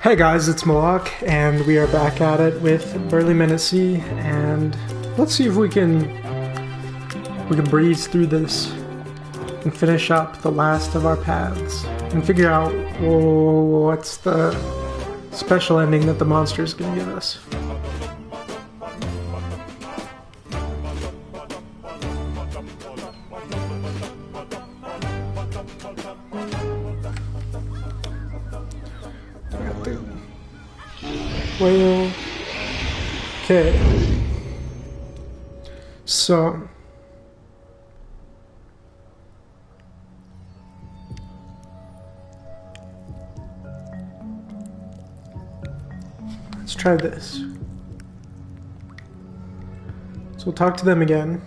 Hey guys, it's MOLOCH, and we are back at it with Burly Men at Sea, and let's see if we can breeze through this and finish up the last of our paths and figure out what's the special ending that the monster is going to give us. Whale. Okay. So let's try this. So we'll talk to them again.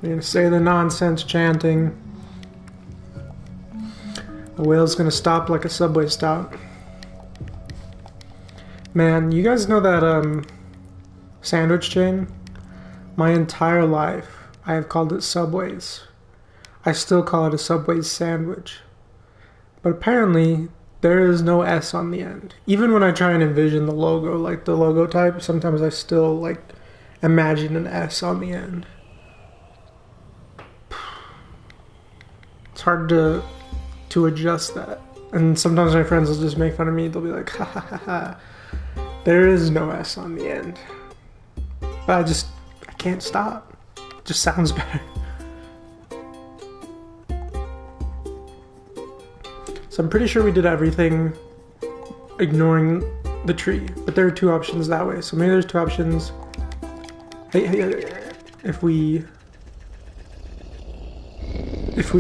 We're gonna say the nonsense chanting. The whale's gonna stop like a subway stop. Man, you guys know that sandwich chain? My entire life I have called it Subways. I still call it a Subway's sandwich. But apparently there is no S on the end. Even when I try and envision the logo, like the logo type, sometimes I still like imagine an S on the end. It's hard to adjust that. And sometimes my friends will just make fun of me. They'll be like, ha ha ha ha. There is no S on the end. But I can't stop. It just sounds better. So I'm pretty sure we did everything ignoring the tree. But there are two options that way. So maybe there's two options. If we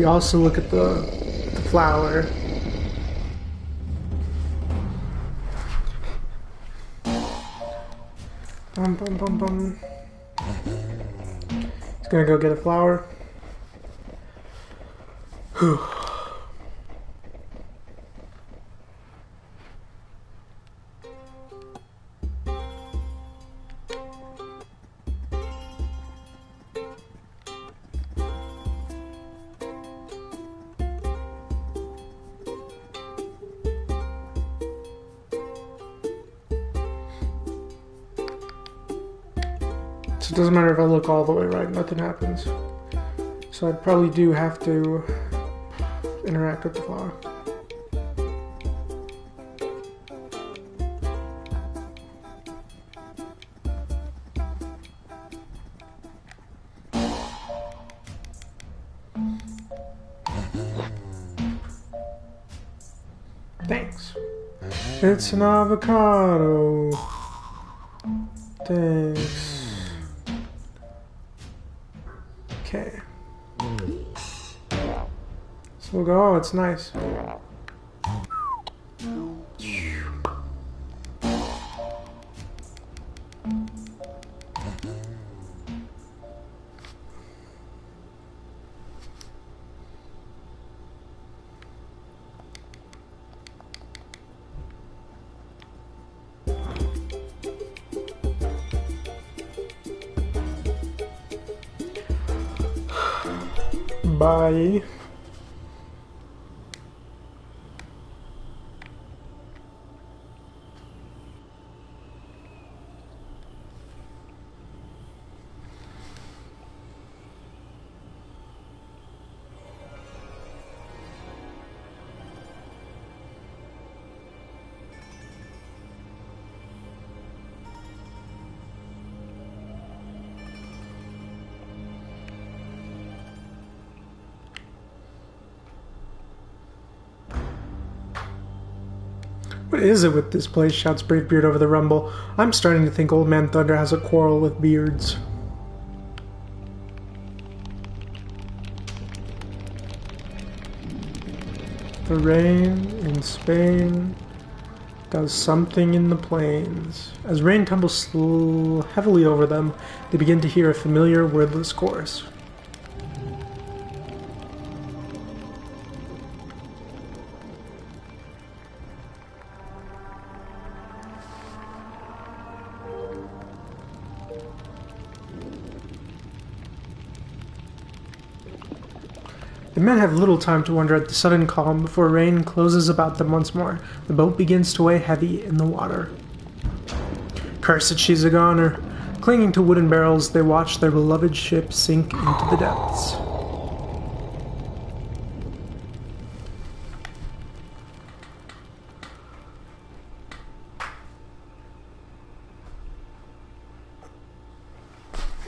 also look at the flower. Bum, bum, bum, bum. He's gonna go get a flower. Whew. So it doesn't matter if I look all the way right, nothing happens. So I probably do have to interact with the flower. Thanks. It's an avocado. Thanks. Okay. So we'll go, oh, it's nice. Bye. What is it with this place? Shouts Bravebeard over the rumble. I'm starting to think Old Man Thunder has a quarrel with beards. The rain in Spain does something in the plains. As rain tumbles heavily over them, they begin to hear a familiar wordless chorus. The men have little time to wonder at the sudden calm before rain closes about them once more. The boat begins to weigh heavy in the water. Cursed, she's a goner. Clinging to wooden barrels, they watch their beloved ship sink into the depths.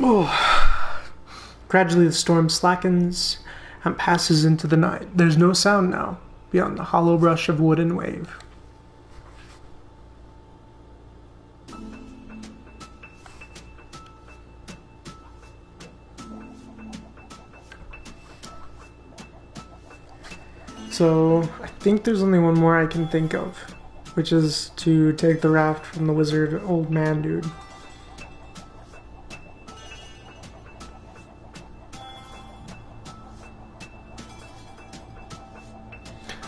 Oh. Gradually the storm slackens and passes into the night. There's no sound now, beyond the hollow brush of wood and wave. So, I think there's only one more I can think of, which is to take the raft from the wizard old man dude.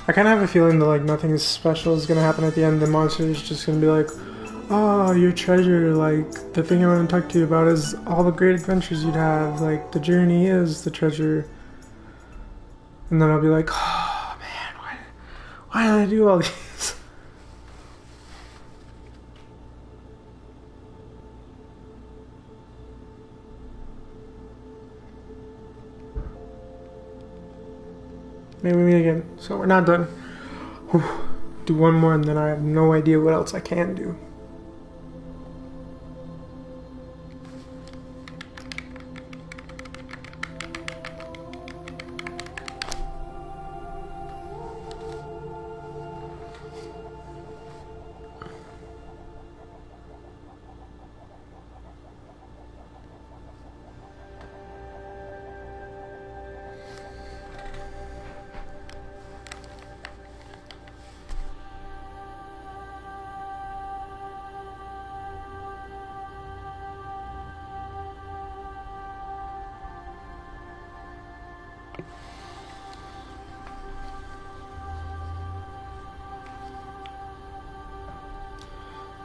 I kind of have a feeling that like nothing special is gonna happen at the end. The monster is just gonna be like, "Oh, your treasure! Like the thing I want to talk to you about is all the great adventures you'd have. Like the journey is the treasure." And then I'll be like, "Oh man, why did I do all these?" Maybe we meet again. So we're not done. Whew. Do one more and then I have no idea what else I can do.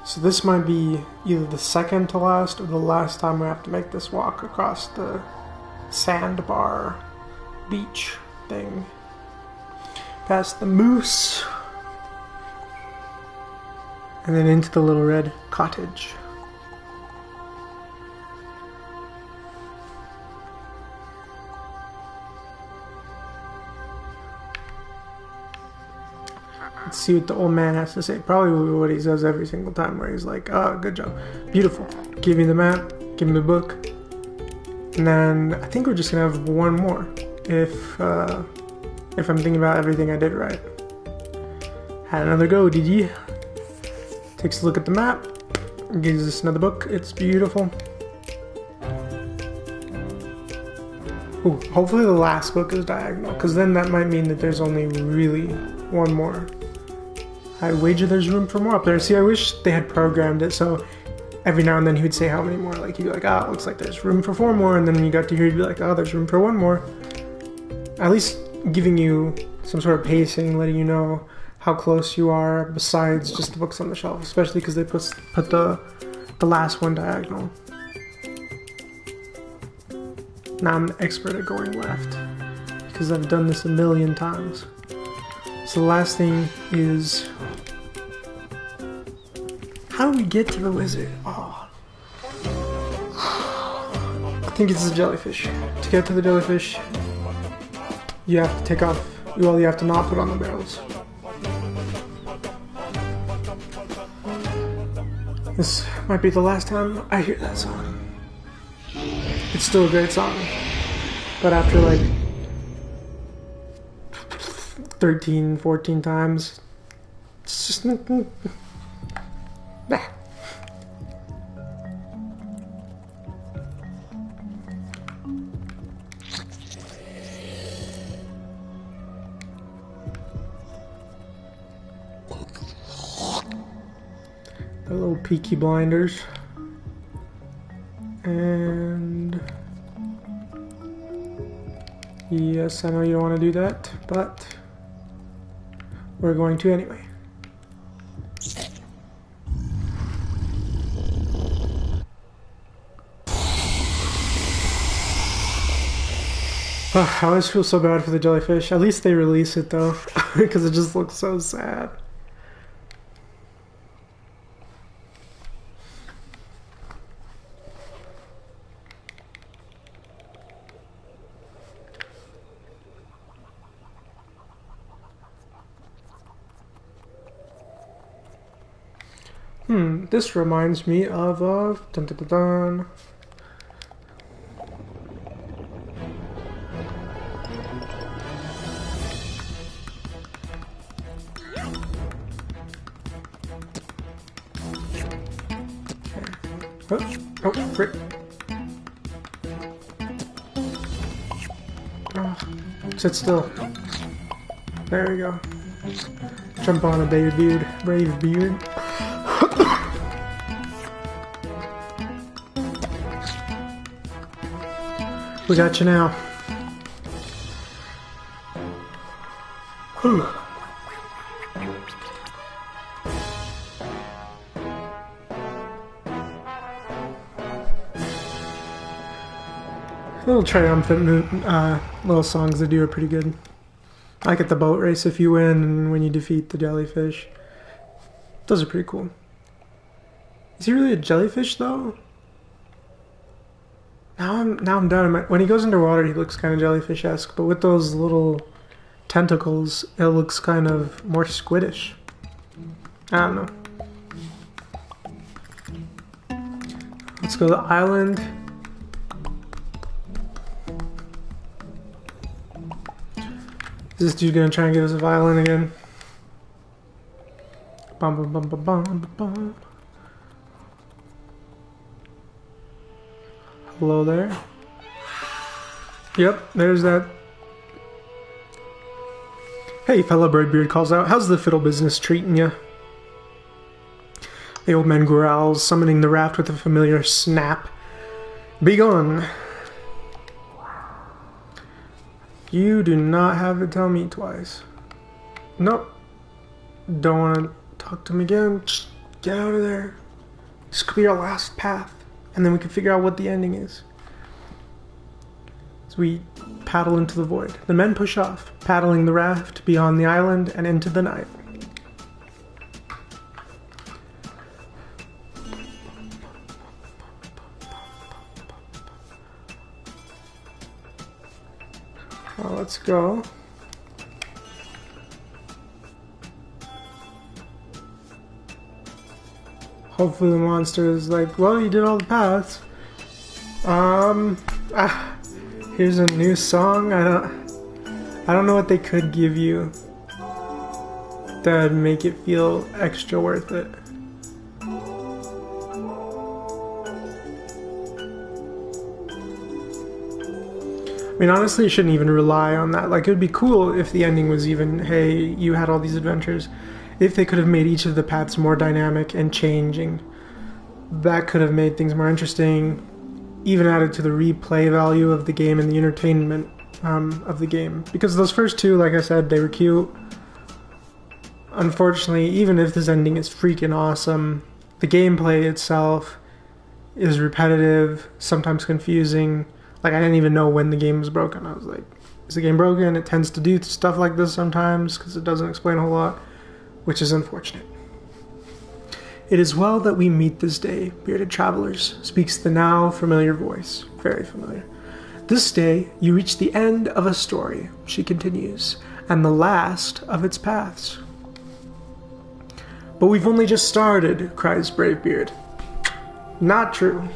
So this might be either the second to last or the last time we have to make this walk across the sandbar beach thing. Past the moose. And then into the little red cottage. Let's see what the old man has to say. Probably what he says every single time, where he's like, "Oh, good job, beautiful. Give me the map, give me the book." And then I think we're just gonna have one more, if I'm thinking about everything I did right. Had another go, did you? Takes a look at the map, gives us another book. It's beautiful. Ooh, hopefully the last book is diagonal, because then that might mean that there's only really one more. I wager there's room for more up there. See, I wish they had programmed it so every now and then he would say how many more. Like, he'd be like, "Ah, it looks like there's room for 4 more," and then when you got to here, he'd be like, "Oh, there's room for 1 more." At least giving you some sort of pacing, letting you know how close you are, besides just the books on the shelf, especially because they put the last one diagonal. Now I'm an expert at going left, because I've done this a million times. So the last thing is, how do we get to the wizard? Oh. I think it's the jellyfish. To get to the jellyfish, you have to take off, well, you have to not put on the barrels. This might be the last time I hear that song. It's still a great song, but after like 13, 14 times, it's just bah. The little Peaky Blinders. And yes, I know you don't want to do that, but we're going to anyway. Oh, I always feel so bad for the jellyfish. At least they release it though, because it just looks so sad. This reminds me of dun dun dun dun. Oh, frick. Oh, sit still. There we go. Jump on a brave beard. We got you now. Whew. Little triumphant little songs they do are pretty good. Like at the boat race if you win and when you defeat the jellyfish. Those are pretty cool. Is he really a jellyfish though? Now I'm down. When he goes underwater he looks kind of jellyfish-esque, but with those little tentacles it looks kind of more squiddish. I don't know. Let's go to the island. Is this dude gonna try and give us a violin again? Bum bum bum bum bum bum bum. Hello there. Yep, there's that. Hey, fella, Braidbeard calls out. How's the fiddle business treating ya? The old man growls, summoning the raft with a familiar snap. Be gone. You do not have to tell me twice. Nope. Don't want to talk to him again. Just get out of there. This could be our last path. And then we can figure out what the ending is. So we paddle into the void. The men push off, paddling the raft beyond the island and into the night. Well, let's go. Hopefully the monster is like, well, you did all the paths. Here's a new song. I don't know what they could give you that would make it feel extra worth it. I mean, honestly, you shouldn't even rely on that. Like, it would be cool if the ending was even, hey, you had all these adventures. If they could have made each of the paths more dynamic and changing, that could have made things more interesting, even added to the replay value of the game and the entertainment of the game. Because those first two, like I said, they were cute. Unfortunately, even if this ending is freaking awesome, the gameplay itself is repetitive, sometimes confusing. Like, I didn't even know when the game was broken. I was like, is the game broken? It tends to do stuff like this sometimes because it doesn't explain a whole lot, which is unfortunate. It is well that we meet this day, bearded travelers, speaks the now familiar voice. Very familiar. This day, you reach the end of a story, she continues, and the last of its paths. But we've only just started, cries Bravebeard. Not true.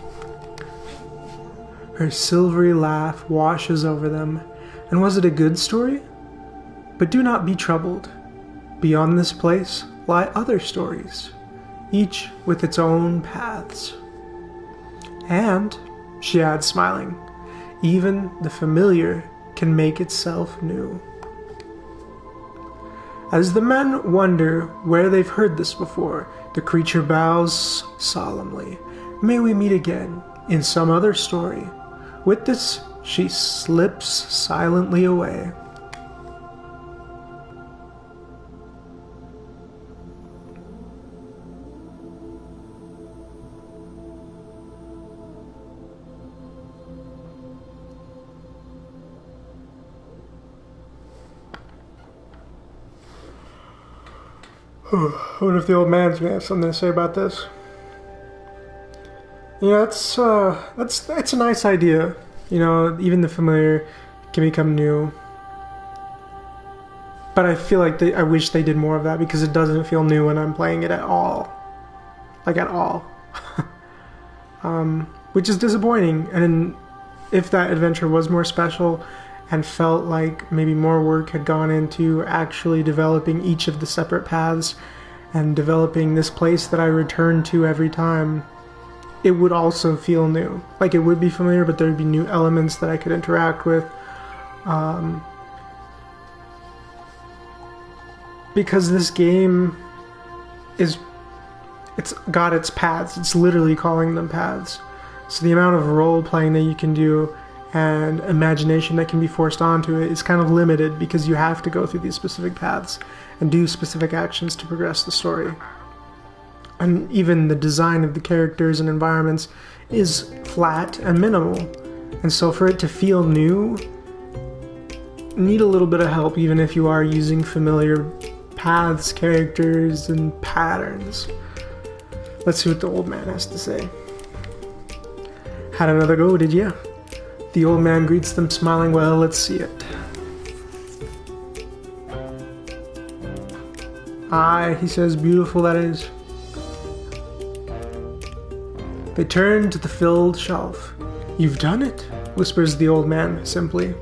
Her silvery laugh washes over them. And was it a good story? But do not be troubled. Beyond this place lie other stories, each with its own paths. And, she adds smiling, even the familiar can make itself new. As the men wonder where they've heard this before, the creature bows solemnly. May we meet again in some other story. With this, she slips silently away. I wonder if the old man's gonna have something to say about this. Yeah, it's a nice idea. You know, even the familiar can become new. But I feel like I wish they did more of that because it doesn't feel new when I'm playing it at all. Like at all. Which is disappointing. And if that adventure was more special and felt like maybe more work had gone into actually developing each of the separate paths and developing this place that I return to every time, it would also feel new. Like it would be familiar, but there'd be new elements that I could interact with. Because this game it's got its paths. It's literally calling them paths. So the amount of role playing that you can do and imagination that can be forced onto it is kind of limited because you have to go through these specific paths and do specific actions to progress the story. And even the design of the characters and environments is flat and minimal. And so for it to feel new, need a little bit of help even if you are using familiar paths, characters, and patterns. Let's see what the old man has to say. Had another go, did ya? The old man greets them smiling. Well, let's see it. Aye, he says, beautiful that is. They turn to the filled shelf. You've done it, whispers the old man simply.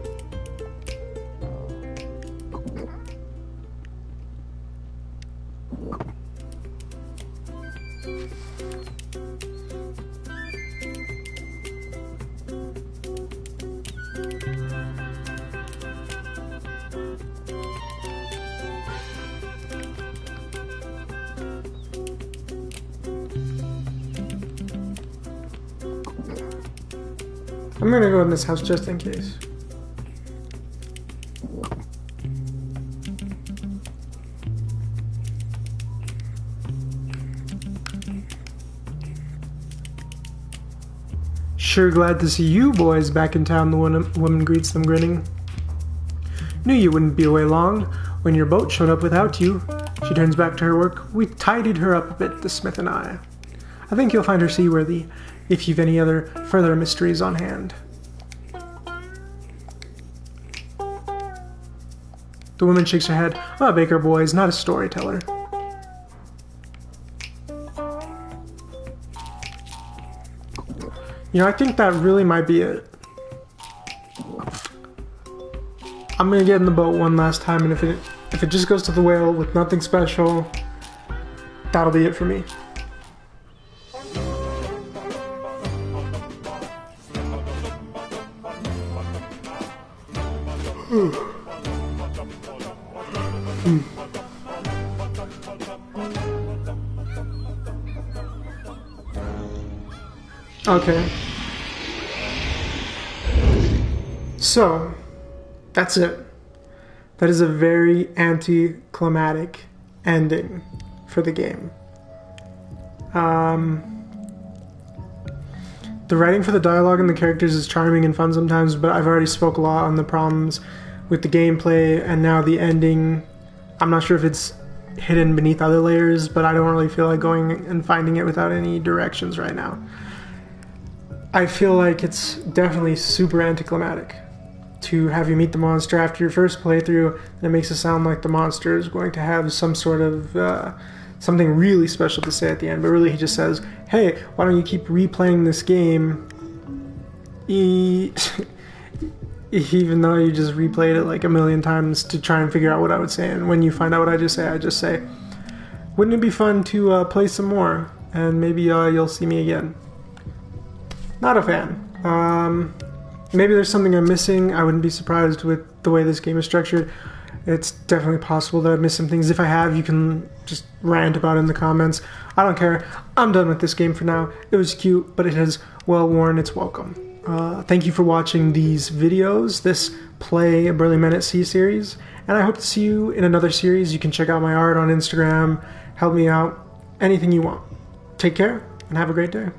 I'm gonna go in this house just in case. Sure glad to see you boys back in town, the woman greets them grinning. Knew you wouldn't be away long when your boat showed up without you. She turns back to her work. We tidied her up a bit, the smith and I think you'll find her seaworthy if you've any other further mysteries on hand. The woman shakes her head. Oh, Baker boy is not a storyteller. You know, I think that really might be it. I'm gonna get in the boat one last time, and if it just goes to the whale with nothing special, that'll be it for me. Okay. So, that's it. That is a very anticlimactic ending for the game. The writing for the dialogue and the characters is charming and fun sometimes, but I've already spoke a lot on the problems with the gameplay, and now the ending, I'm not sure if it's hidden beneath other layers, but I don't really feel like going and finding it without any directions right now. I feel like it's definitely super anticlimactic to have you meet the monster after your first playthrough, and it makes it sound like the monster is going to have some sort of something really special to say at the end, but really he just says, hey, why don't you keep replaying this game even though you just replayed it like a million times to try and figure out what I would say. And when you find out what I just say, wouldn't it be fun to play some more, and maybe you'll see me again. Not a fan. Maybe there's something I'm missing. I wouldn't be surprised with the way this game is structured. It's definitely possible that I've missed some things. If I have, you can just rant about it in the comments. I don't care. I'm done with this game for now. It was cute, but it has well worn its welcome. Thank you for watching these videos, this Play Burly Men at Sea series, and I hope to see you in another series. You can check out my art on Instagram, help me out, anything you want. Take care, and have a great day.